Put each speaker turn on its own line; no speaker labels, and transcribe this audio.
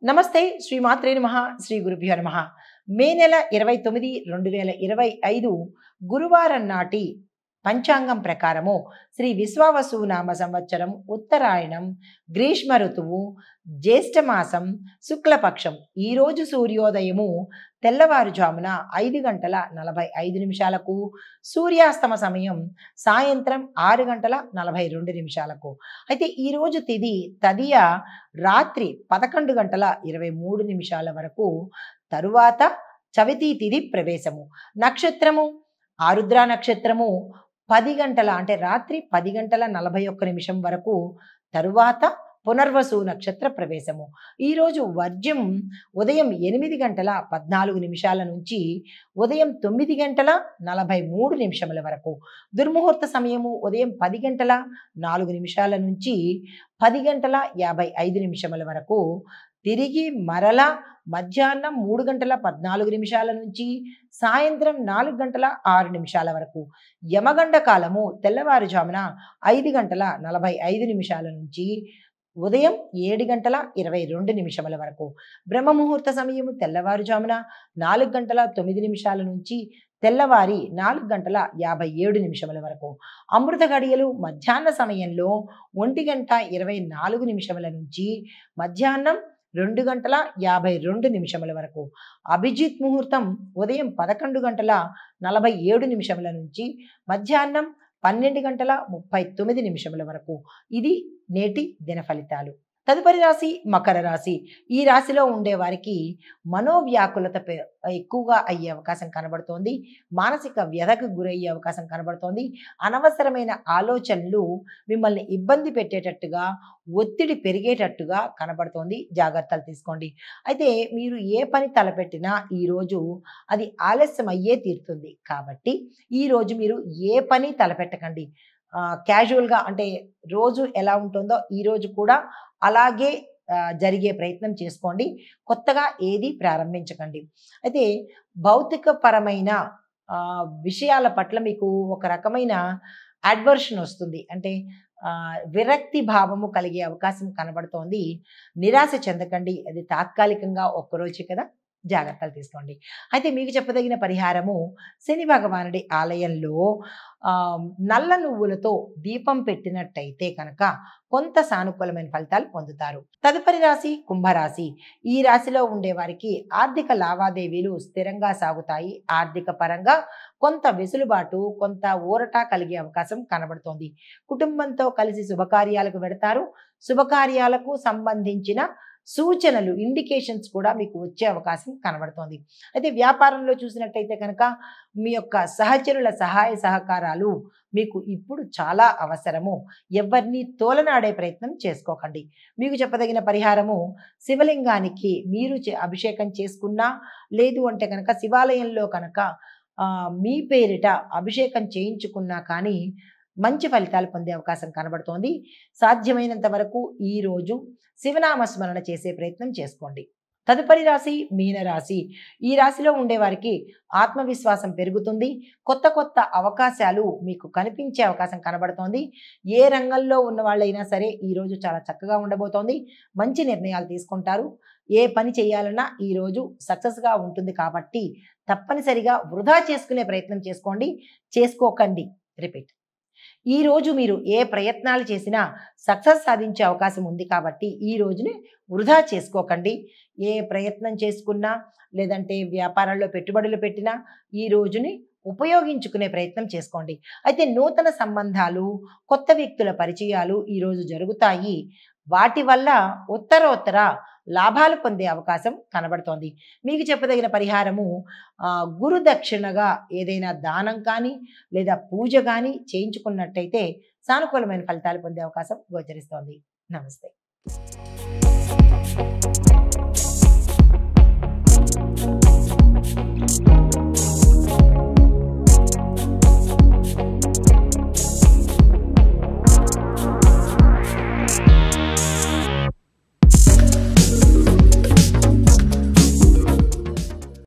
నమస్తే శ్రీ మాత్రే నమః శ్రీ గురుభ్యో నమః మే నెల 29 2025 గురువారం నాటి పంచాంగం ప్రకారము శ్రీ విశ్వావసు నామ సంవత్సరం ఉత్తరాయణం గ్రీష్మ ఋతువు జ్యేష్ఠ మాసం శుక్లపక్షం ఈ రోజు సూర్యోదయము తెల్లవారుజామున 5:45 సూర్యాస్తమ సమయం సాయంత్రం 6:42 అయితే ఈ రోజు తిథి తదియ రాత్రి 11:23 వరకు తరువాత చవితి తిథి ప్రవేశము నక్షత్రము ఆరుద్ర నక్షత్రము 10 గంటల అంటే రాత్రి 10:41 వరకు తరువాత పునర్వసు నక్షత్ర ప్రవేశము ఈ రోజు వర్జ్యం ఉదయం 8:14 నుంచి ఉదయం 9:43 వరకు దుర్ముహూర్త సమయము ఉదయం 10:04 నుంచి 10:55 వరకు తిరిగి మరలా మధ్యాహ్నం 3:14 నుంచి సాయంత్రం 4:06 వరకు యమగండ కాలము తెల్లవారుజామున 5:45 నుంచి ఉదయం 7:22 వరకు బ్రహ్మ ముహూర్త సమయము తెల్లవారుజామున 4:09 నుంచి తెల్లవారి 4:57 వరకు అమృత గడియలు మధ్యాహ్న సమయంలో 1:24 నుంచి మధ్యాహ్నం 2:52 వరకు అభిజిత్ ముహూర్తం ఉదయం 11:47 నుంచి మధ్యాహ్నం 12:39 వరకు ఇది నేటి దిన ఫలితాలు. తదుపరి రాశి మకర రాశి. ఈ రాశిలో ఉండే వారికి మనోవ్యాకులత ఎక్కువగా అయ్యే అవకాశం కనబడుతోంది. మానసిక వ్యధకు గురయ్యే అవకాశం కనబడుతోంది. అనవసరమైన ఆలోచనలు మిమ్మల్ని ఇబ్బంది పెట్టేటట్టుగా ఒత్తిడి పెరిగేటట్టుగా కనబడుతోంది. జాగ్రత్తలు తీసుకోండి. అయితే మీరు ఏ పని తలపెట్టినా ఈరోజు అది ఆలస్యం అయ్యే తీరుతుంది. కాబట్టి ఈరోజు మీరు ఏ పని తలపెట్టకండి. క్యాజువల్గా అంటే రోజు ఎలా ఉంటుందో ఈరోజు కూడా అలాగే జరిగే ప్రయత్నం చేసుకోండి. కొత్తగా ఏది ప్రారంభించకండి. అయితే భౌతిక పరమైన విషయాల పట్ల మీకు ఒక రకమైన అడ్వర్షన్ వస్తుంది. అంటే విరక్తి భావము కలిగే అవకాశం కనబడుతోంది. నిరాశ చెందకండి. అది తాత్కాలికంగా ఒక్కరోజు కదా, జాగ్రత్తలు తీసుకోండి. అయితే మీకు చెప్పదగిన పరిహారము శని భగవానుడి ఆలయంలో నల్ల నువ్వులతో దీపం పెట్టినట్టయితే కనుక కొంత సానుకూలమైన ఫలితాలు పొందుతారు. తదుపరి రాశి కుంభరాశి. ఈ రాశిలో ఉండే వారికి ఆర్థిక లావాదేవీలు స్థిరంగా సాగుతాయి. ఆర్థిక పరంగా కొంత వెసులుబాటు కొంత ఊరట కలిగే అవకాశం కనబడుతోంది. కుటుంబంతో కలిసి శుభకార్యాలకు వెడతారు. శుభకార్యాలకు సంబంధించిన సూచనలు ఇండికేషన్స్ కూడా మీకు వచ్చే అవకాశం కనబడుతోంది. అయితే వ్యాపారంలో చూసినట్టయితే కనుక మీ యొక్క సహచరుల సహాయ సహకారాలు మీకు ఇప్పుడు చాలా అవసరము. ఎవరిని తోలనాడే ప్రయత్నం చేసుకోకండి. మీకు చెప్పదగిన పరిహారము శివలింగానికి మీరు అభిషేకం చేసుకున్నా లేదు అంటే కనుక శివాలయంలో కనుక మీ పేరిట అభిషేకం చేయించుకున్నా కానీ మంచి ఫలితాలు పొందే అవకాశం కనబడుతోంది. సాధ్యమైనంత వరకు ఈరోజు శివనామస్మరణ చేసే ప్రయత్నం చేసుకోండి. తదుపరి రాశి మీనరాశి. ఈ రాశిలో ఉండే వారికి ఆత్మవిశ్వాసం పెరుగుతుంది. కొత్త కొత్త అవకాశాలు మీకు కనిపించే అవకాశం కనబడుతోంది. ఏ రంగంలో ఉన్న వాళ్ళైనా సరే ఈరోజు చాలా చక్కగా ఉండబోతోంది. మంచి నిర్ణయాలు తీసుకుంటారు. ఏ పని చేయాలన్నా ఈరోజు సక్సెస్గా ఉంటుంది. కాబట్టి తప్పనిసరిగా వృధా చేసుకునే ప్రయత్నం చేసుకోకండి. రిపీట్. ఈ రోజు మీరు ఏ ప్రయత్నాలు చేసినా సక్సెస్ సాధించే అవకాశం ఉంది. కాబట్టి ఈ రోజుని వృధా చేసుకోకండి. ఏ ప్రయత్నం చేసుకున్నా లేదంటే వ్యాపారాల్లో పెట్టుబడులు పెట్టినా ఈ రోజుని ఉపయోగించుకునే ప్రయత్నం చేసుకోండి. అయితే నూతన సంబంధాలు కొత్త వ్యక్తుల పరిచయాలు ఈరోజు జరుగుతాయి. వాటి వల్ల ఉత్తరోత్తర లాభాలు పొందే అవకాశం కనబడుతోంది. మీకు చెప్పదగిన పరిహారము గురు దక్షిణగా ఏదైనా దానం కానీ లేదా పూజ కానీ చేయించుకున్నట్టయితే సానుకూలమైన ఫలితాలు పొందే అవకాశం గోచరిస్తోంది. నమస్తే.